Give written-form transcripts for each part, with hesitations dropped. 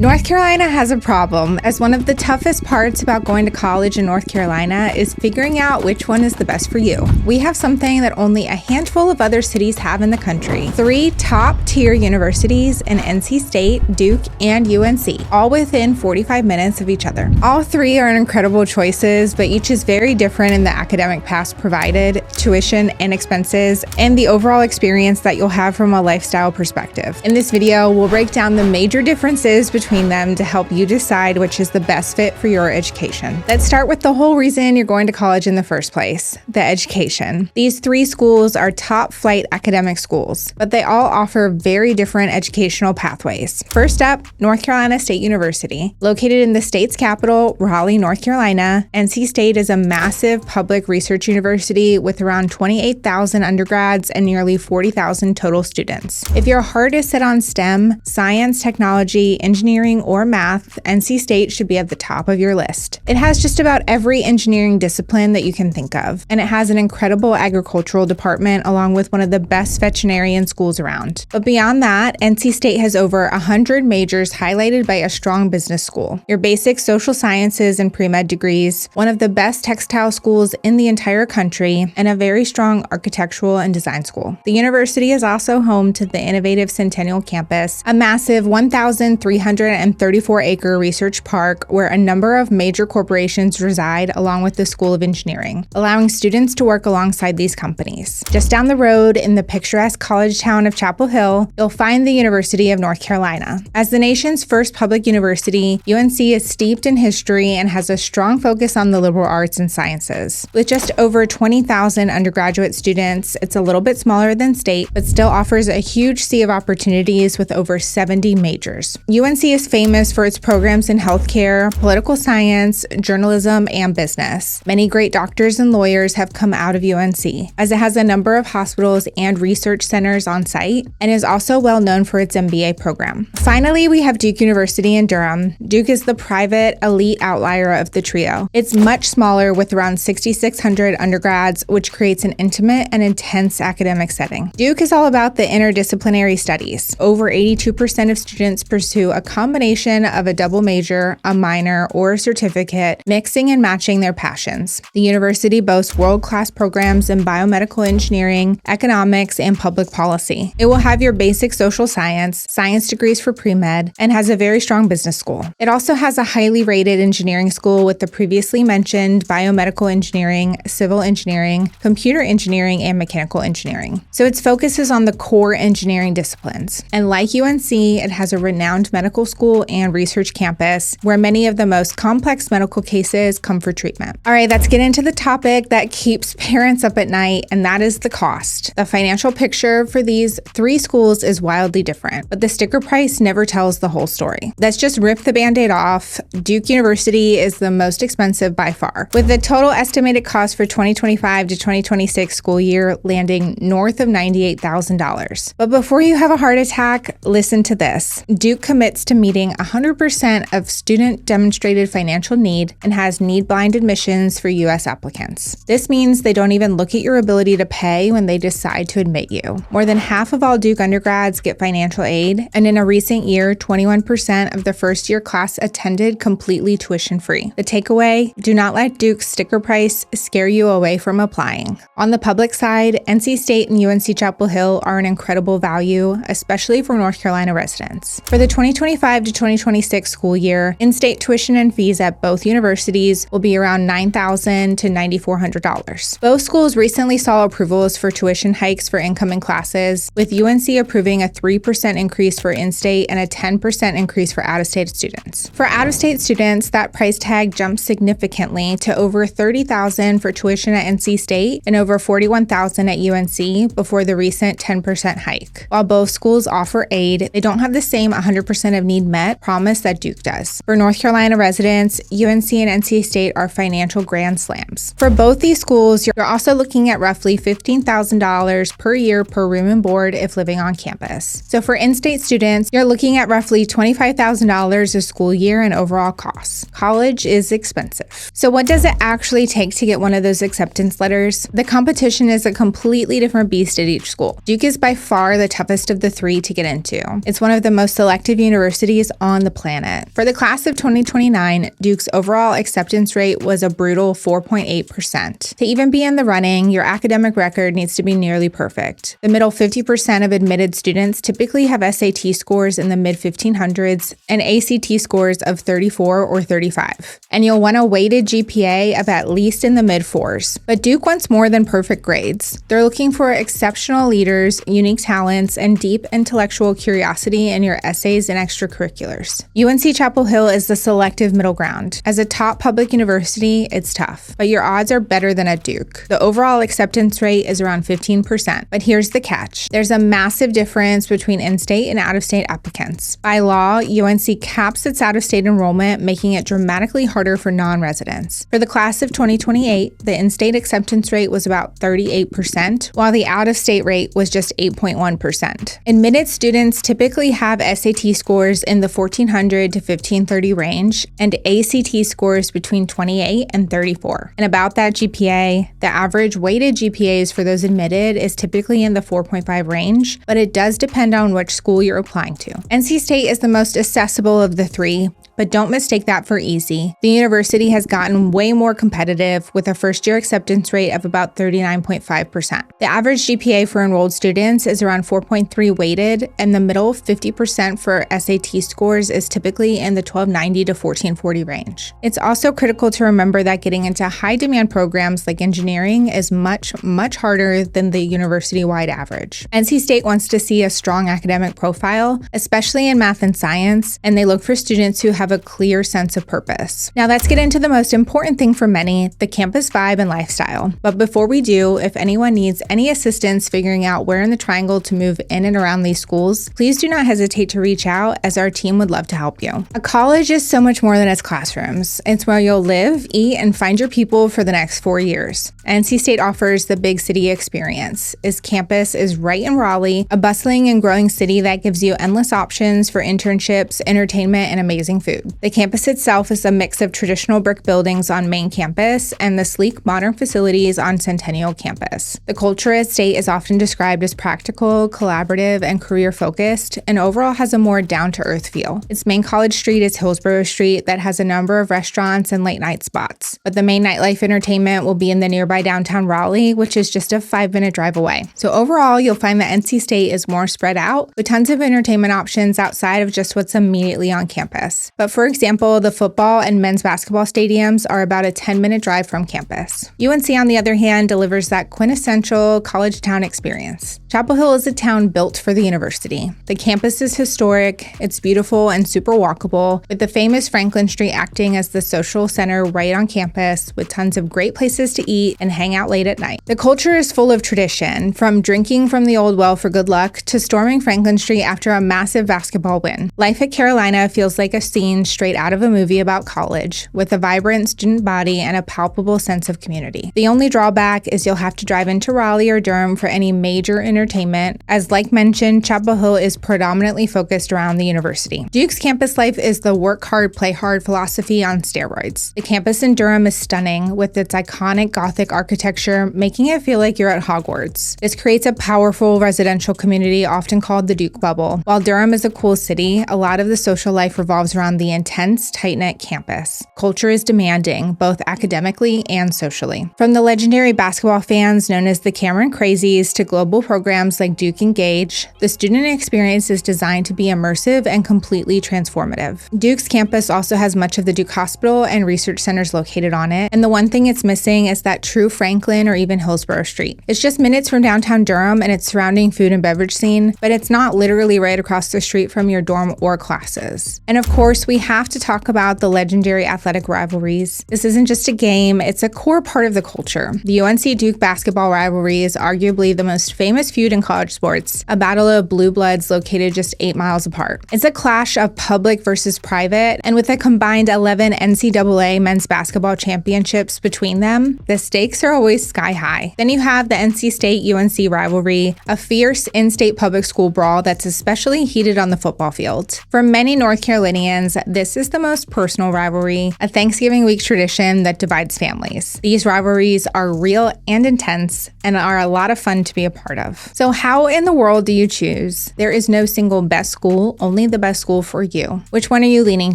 North Carolina has a problem, as one of the toughest parts about going to college in North Carolina is figuring out which one is the best for you. We have something that only a handful of other cities have in the country. 3 top-tier universities in NC State, Duke, and UNC, all within 45 minutes of each other. All 3 are incredible choices, but each is very different in the academic paths provided, tuition and expenses, and the overall experience that you'll have from a lifestyle perspective. In this video, we'll break down the major differences between them to help you decide which is the best fit for your education. Let's start with the whole reason you're going to college in the first place, the education. These 3 schools are top flight academic schools, but they all offer very different educational pathways. First up, North Carolina State University. Located in the state's capital, Raleigh, North Carolina, NC State is a massive public research university with around 28,000 undergrads and nearly 40,000 total students. If your heart is set on STEM, science, technology, engineering, or math, NC State should be at the top of your list. It has just about every engineering discipline that you can think of, and it has an incredible agricultural department along with one of the best veterinarian schools around. But beyond that, NC State has over 100 majors highlighted by a strong business school, your basic social sciences and pre-med degrees, one of the best textile schools in the entire country, and a very strong architectural and design school. The university is also home to the innovative Centennial Campus, a massive 1,334-acre research park where a number of major corporations reside along with the School of Engineering, allowing students to work alongside these companies. Just down the road in the picturesque college town of Chapel Hill, you'll find the University of North Carolina. As the nation's first public university, UNC is steeped in history and has a strong focus on the liberal arts and sciences. With just over 20,000 undergraduate students, it's a little bit smaller than State, but still offers a huge sea of opportunities with over 70 majors. UNC is famous for its programs in healthcare, political science, journalism, and business. Many great doctors and lawyers have come out of UNC, as it has a number of hospitals and research centers on site, and is also well known for its MBA program. Finally, we have Duke University in Durham. Duke is the private, elite outlier of the trio. It's much smaller with around 6,600 undergrads, which creates an intimate and intense academic setting. Duke is all about the interdisciplinary studies. Over 82% of students pursue a combination of a double major, a minor, or a certificate, mixing and matching their passions. The university boasts world-class programs in biomedical engineering, economics, and public policy. It will have your basic social science degrees for pre-med, and has a very strong business school. It also has a highly rated engineering school with the previously mentioned biomedical engineering, civil engineering, computer engineering, and mechanical engineering. So its focus is on the core engineering disciplines. And like UNC, it has a renowned medical school and research campus where many of the most complex medical cases come for treatment. All right, let's get into the topic that keeps parents up at night, and that is the cost. The financial picture for these 3 schools is wildly different, but the sticker price never tells the whole story. Let's just rip the band-aid off. Duke University is the most expensive by far, with the total estimated cost for 2025 to 2026 school year landing north of $98,000. But before you have a heart attack, listen to this. Duke commits to meeting 100% of student demonstrated financial need and has need-blind admissions for U.S. applicants. This means they don't even look at your ability to pay when they decide to admit you. More than half of all Duke undergrads get financial aid, and in a recent year, 21% of the first-year class attended completely tuition-free. The takeaway: do not let Duke's sticker price scare you away from applying. On the public side, NC State and UNC Chapel Hill are an incredible value, especially for North Carolina residents. For the 2025 to 2026 school year, in-state tuition and fees at both universities will be around $9,000 to $9,400. Both schools recently saw approvals for tuition hikes for incoming classes, with UNC approving a 3% increase for in-state and a 10% increase for out-of-state students. For out-of-state students, that price tag jumps significantly to over $30,000 for tuition at NC State and over $41,000 at UNC before the recent 10% hike. While both schools offer aid, they don't have the same 100% of need met promise that Duke does. For North Carolina residents, UNC and NC State are financial grand slams. For both these schools, you're also looking at roughly $15,000 per year per room and board if living on campus. So for in-state students, you're looking at roughly $25,000 a school year in overall costs. College is expensive. So what does it actually take to get one of those acceptance letters? The competition is a completely different beast at each school. Duke is by far the toughest of the 3 to get into. It's one of the most selective universities universities on the planet. For the class of 2029, Duke's overall acceptance rate was a brutal 4.8%. To even be in the running, your academic record needs to be nearly perfect. The middle 50% of admitted students typically have SAT scores in the mid-1500s and ACT scores of 34 or 35. And you'll want a weighted GPA of at least in the mid-4s. But Duke wants more than perfect grades. They're looking for exceptional leaders, unique talents, and deep intellectual curiosity in your essays and extracurriculars. UNC Chapel Hill is the selective middle ground. As a top public university, it's tough, but your odds are better than at Duke. The overall acceptance rate is around 15%, but here's the catch. There's a massive difference between in-state and out-of-state applicants. By law, UNC caps its out-of-state enrollment, making it dramatically harder for non-residents. For the class of 2028, the in-state acceptance rate was about 38%, while the out-of-state rate was just 8.1%. Admitted students typically have SAT scores in the 1400 to 1530 range and ACT scores between 28 and 34. And about that GPA, the average weighted GPAs for those admitted is typically in the 4.5 range, but it does depend on which school you're applying to. NC State is the most accessible of the three, but don't mistake that for easy. The university has gotten way more competitive with a first-year acceptance rate of about 39.5%. The average GPA for enrolled students is around 4.3 weighted, and the middle 50% for SAT scores is typically in the 1290 to 1440 range. It's also critical to remember that getting into high-demand programs like engineering is much harder than the university-wide average. NC State wants to see a strong academic profile, especially in math and science, and they look for students who have a clear sense of purpose. Now let's get into the most important thing for many, the campus vibe and lifestyle. But before we do, if anyone needs any assistance figuring out where in the triangle to move in and around these schools, please do not hesitate to reach out, as our team would love to help you. A college is so much more than its classrooms. It's where you'll live, eat, and find your people for the next 4 years. NC State offers the big city experience. Its campus is right in Raleigh, a bustling and growing city that gives you endless options for internships, entertainment, and amazing food. The campus itself is a mix of traditional brick buildings on main campus and the sleek modern facilities on Centennial campus. The culture at State is often described as practical, collaborative, and career-focused, and overall has a more down-to-earth feel. Its main college street is Hillsborough Street that has a number of restaurants and late-night spots, but the main nightlife entertainment will be in the nearby downtown Raleigh, which is just a 5-minute drive away. So overall, you'll find that NC State is more spread out, with tons of entertainment options outside of just what's immediately on campus. But for example, the football and men's basketball stadiums are about a 10-minute drive from campus. UNC, on the other hand, delivers that quintessential college town experience. Chapel Hill is a town built for the university. The campus is historic, it's beautiful and super walkable, with the famous Franklin Street acting as the social center right on campus, with tons of great places to eat and hang out late at night. The culture is full of tradition, from drinking from the old well for good luck to storming Franklin Street after a massive basketball win. Life at Carolina feels like a scene straight out of a movie about college, with a vibrant student body and a palpable sense of community. The only drawback is you'll have to drive into Raleigh or Durham for any major entertainment, as like mentioned, Chapel Hill is predominantly focused around the university. Duke's campus life is the work hard, play hard philosophy on steroids. The campus in Durham is stunning, with its iconic Gothic architecture, making it feel like you're at Hogwarts. This creates a powerful residential community often called the Duke Bubble. While Durham is a cool city, a lot of the social life revolves around the intense, tight-knit campus. Culture is demanding, both academically and socially. From the legendary basketball fans known as the Cameron Crazies to global programs like Duke Engage, the student experience is designed to be immersive and completely transformative. Duke's campus also has much of the Duke Hospital and research centers located on it, and the one thing it's missing is that true Franklin or even Hillsborough Street. It's just minutes from downtown Durham and its surrounding food and beverage scene, but it's not literally right across the street from your dorm or classes. And of course, we have to talk about the legendary athletic rivalries. This isn't just a game, it's a core part of the culture. The UNC-Duke basketball rivalry is arguably the most famous feud in college sports, a battle of blue bloods located just 8 miles apart. It's a clash of public versus private, and with a combined 11 NCAA men's basketball championships between them, the stakes are always sky high. Then you have the NC State-UNC rivalry, a fierce in-state public school brawl that's especially heated on the football field. For many North Carolinians, this is the most personal rivalry, a Thanksgiving week tradition that divides families. These rivalries are real and intense and are a lot of fun to be a part of. So how in the world do you choose? There is no single best school, only the best school for you. Which one are you leaning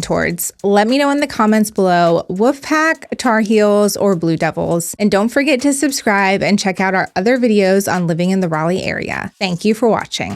towards? Let me know in the comments below, Wolfpack, Tar Heels, or Blue Devils. And don't forget to subscribe and check out our other videos on living in the Raleigh area. Thank you for watching.